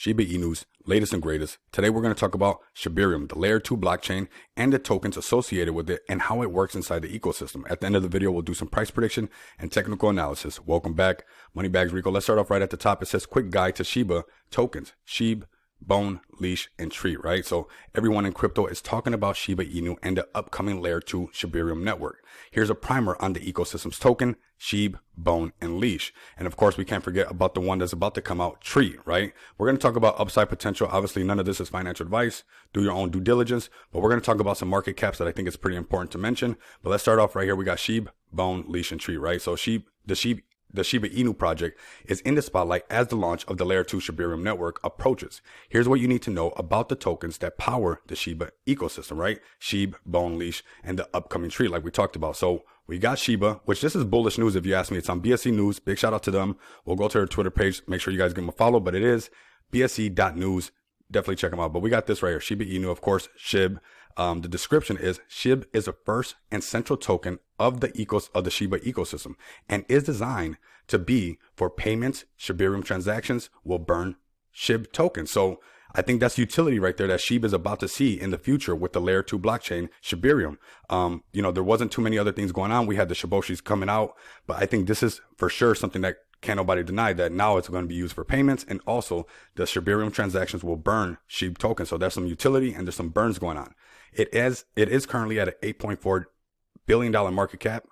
Shiba Inu's latest and greatest. Today we're going to talk about Shibarium, the layer 2 blockchain, and the tokens associated with it and how it works inside the ecosystem. At the end of the video, we'll do some price prediction and technical analysis. Welcome back. Moneybags Rico. Let's start off right at the top. It says quick guide to Shiba tokens. SHIB, Bone, Leash, and Tree, right? So everyone in crypto is talking about Shiba Inu and the upcoming layer 2 Shibarium network. Here's a primer on the ecosystem's token, SHIB, Bone, and Leash. And of course, we can't forget about the one that's about to come out, Tree, right? We're going to talk about upside potential. Obviously, none of this is financial advice. Do your own due diligence. But we're going to talk about some market caps that I think is pretty important to mention. But let's start off right here. We got SHIB, Bone, Leash, and Tree, right? So the Shiba Inu project is in the spotlight as the launch of the layer 2 Shibarium network approaches. Here's what you need to know about the tokens that power the Shiba ecosystem, right? SHIB, Bone, Leash, and the upcoming Tree like we talked about. So we got Shiba, which this is bullish news if you ask me. It's on BSC News. Big shout out to them. We'll go to their Twitter page. Make sure you guys give them a follow, but it is bsc.news. Definitely check them out. But we got this right here. Shiba Inu, of course, SHIB. The description is SHIB is the first and central token of the Shiba ecosystem and is designed to be for payments. Shibarium transactions will burn SHIB tokens. So I think that's utility right there that SHIB is about to see in the future with the layer 2 blockchain Shibarium. There wasn't too many other things going on. We had the Shiboshis coming out, but I think this is for sure something that can't nobody deny that now it's going to be used for payments, and also the Shibarium transactions will burn SHIB tokens. So there's some utility and there's some burns going on. It is currently at an $8.4 billion market cap.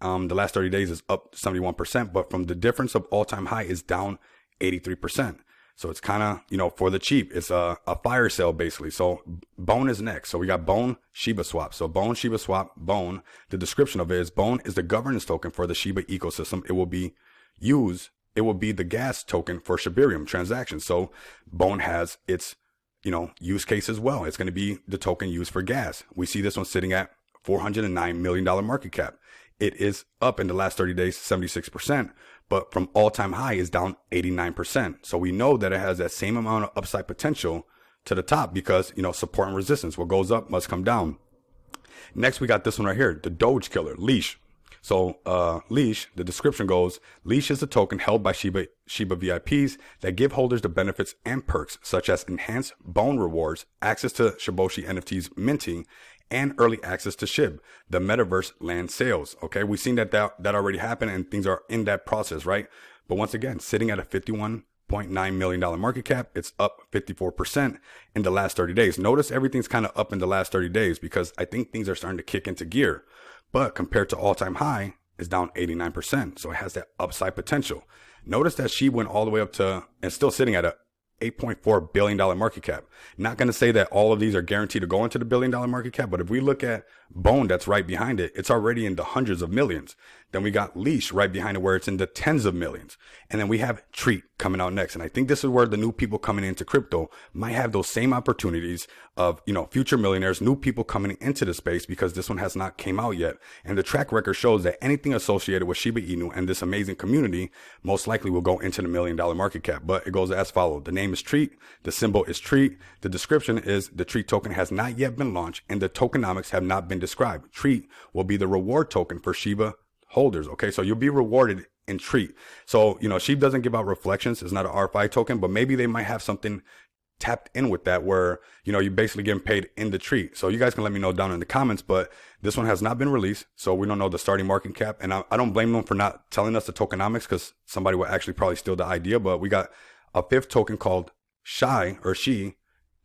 The last 30 days is up 71%, but from the difference of all-time high is down 83%. So it's kind of, for the cheap. It's a fire sale basically. So Bone is next. So we got Bone Shiba Swap. So Bone Shiba Swap, Bone. The description of it is Bone is the governance token for the Shiba ecosystem. It will be the gas token for Shibarium transactions. So Bone has its use case as well. It's going to be the token used for gas. We see this one sitting at $409 million market cap. It is up in the last 30 days, 76%, but from all-time high is down 89%. So we know that it has that same amount of upside potential to the top because, support and resistance. What goes up must come down. Next, we got this one right here, the Doge killer, Leash. So Leash, the description goes, Leash is a token held by Shiba VIPs that give holders the benefits and perks such as enhanced Bone rewards, access to Shiboshi NFTs minting, and early access to SHIB, the metaverse land sales. Okay, we've seen that already happened and things are in that process, right? But once again, sitting at a $51.9 million market cap, it's up 54% in the last 30 days. Notice everything's kind of up in the last 30 days because I think things are starting to kick into gear. But compared to all-time high, it's down 89%. So it has that upside potential. Notice that she went all the way up to, and still sitting at a $8.4 billion market cap. Not going to say that all of these are guaranteed to go into the $1 billion market cap, but if we look at Bone that's right behind it, it's already in the hundreds of millions. Then we got Leash right behind it where it's in the tens of millions. And then we have Treat coming out next. And I think this is where the new people coming into crypto might have those same opportunities of, future millionaires, new people coming into the space because this one has not came out yet. And the track record shows that anything associated with Shiba Inu and this amazing community most likely will go into the $1 million market cap. But it goes as follows. The name is Treat. The symbol is Treat. The description is the Treat token has not yet been launched and the tokenomics have not been described. Treat will be the reward token for Shiba holders. Okay, so you'll be rewarded in Treat. So, SHIB doesn't give out reflections. It's not an RFI token, but maybe they might have something tapped in with that where, you're basically getting paid in the Treat. So you guys can let me know down in the comments, but this one has not been released. So we don't know the starting market cap. And I don't blame them for not telling us the tokenomics because somebody will actually probably steal the idea. But we got a fifth token called She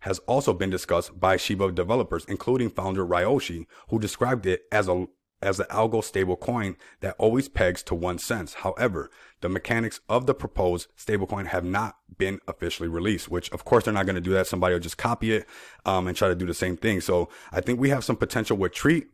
has also been discussed by Shiba developers, including founder Ryoshi, who described it as an algo stable coin that always pegs to 1 cent. However, the mechanics of the proposed stablecoin have not been officially released, which of course they're not going to do that. Somebody will just copy it and try to do the same thing. So I think we have some potential with Treat.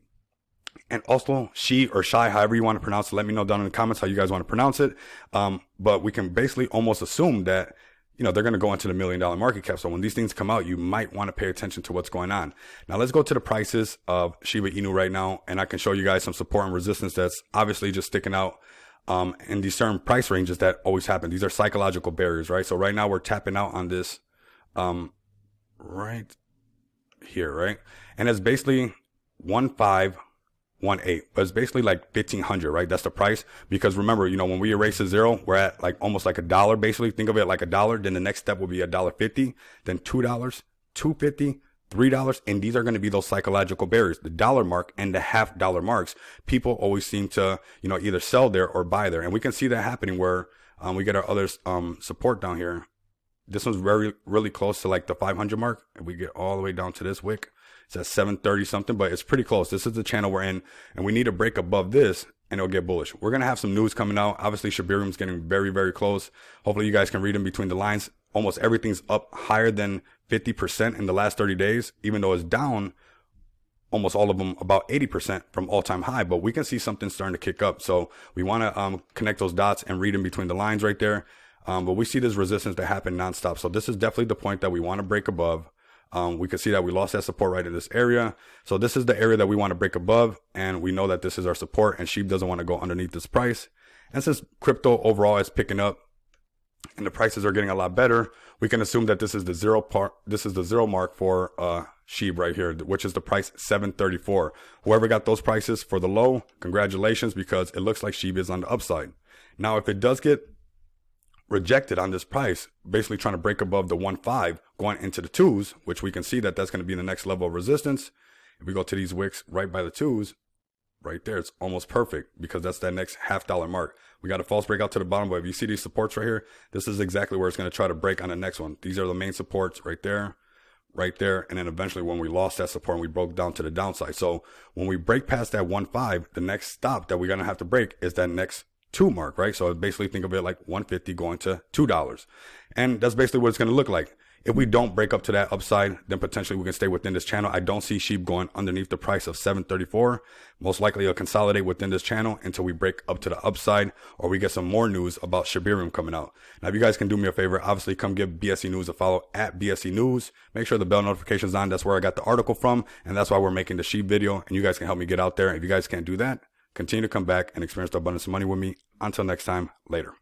And also She or Shy, however you want to pronounce it. Let me know down in the comments how you guys want to pronounce it. But we can basically almost assume that they're going to go into the $1 million market cap. So when these things come out, you might want to pay attention to what's going on. Now let's go to the prices of Shiba Inu right now. And I can show you guys some support and resistance that's obviously just sticking out in these certain price ranges that always happen. These are psychological barriers, right? So right now we're tapping out on this right here, right? And it's basically 1.5 0.18, but it's basically like 1,500, right? That's the price. Because remember, you know, when we erase a zero, we're at like almost like $1. Basically, think of it like $1. Then the next step will be $1.50, then $2, $2.50, $3, and these are going to be those psychological barriers, the dollar mark and the $half marks. People always seem to, you know, either sell there or buy there, and we can see that happening where we get our other support down here. This one's really close to like the 500 mark, and we get all the way down to this wick. It's at 730 something, but it's pretty close. This is the channel we're in, and we need to break above this, and it'll get bullish. We're going to have some news coming out. Obviously, Shibarium's getting very close. Hopefully, you guys can read in between the lines. Almost everything's up higher than 50% in the last 30 days, even though it's down almost all of them about 80% from all-time high. But we can see something starting to kick up. So we want to connect those dots and read in between the lines right there. But we see this resistance that happen nonstop. So this is definitely the point that we want to break above. We can see that we lost that support right in this area. So this is the area that we want to break above. And we know that this is our support, and SHIB doesn't want to go underneath this price. And since crypto overall is picking up and the prices are getting a lot better, we can assume that this is the zero mark for SHIB right here, which is the price 734. Whoever got those prices for the low, congratulations, because it looks like SHIB is on the upside. Now, if it does get rejected on this price, basically trying to break above the 1.5 going into the twos, which we can see that that's going to be the next level of resistance. If we go to these wicks right by the twos, right there, it's almost perfect because that's that next $half mark. We got a false breakout to the bottom, but if you see these supports right here, this is exactly where it's going to try to break on the next one. These are the main supports right there, and then eventually when we lost that support and we broke down to the downside. So when we break past that 1.5, the next stop that we're going to have to break is that next 2 mark, right? So basically think of it like 150 going to $2. And that's basically what it's going to look like. If we don't break up to that upside, then potentially we can stay within this channel. I don't see SHIB going underneath the price of 734. Most likely it'll consolidate within this channel until we break up to the upside or we get some more news about Shibarium coming out. Now, if you guys can do me a favor, obviously come give BSE News a follow at BSE News. Make sure the bell notification's on. That's where I got the article from, and that's why we're making the SHIB video, and you guys can help me get out there. If you guys can't do that, continue to come back and experience the abundance of money with me. Until next time, later.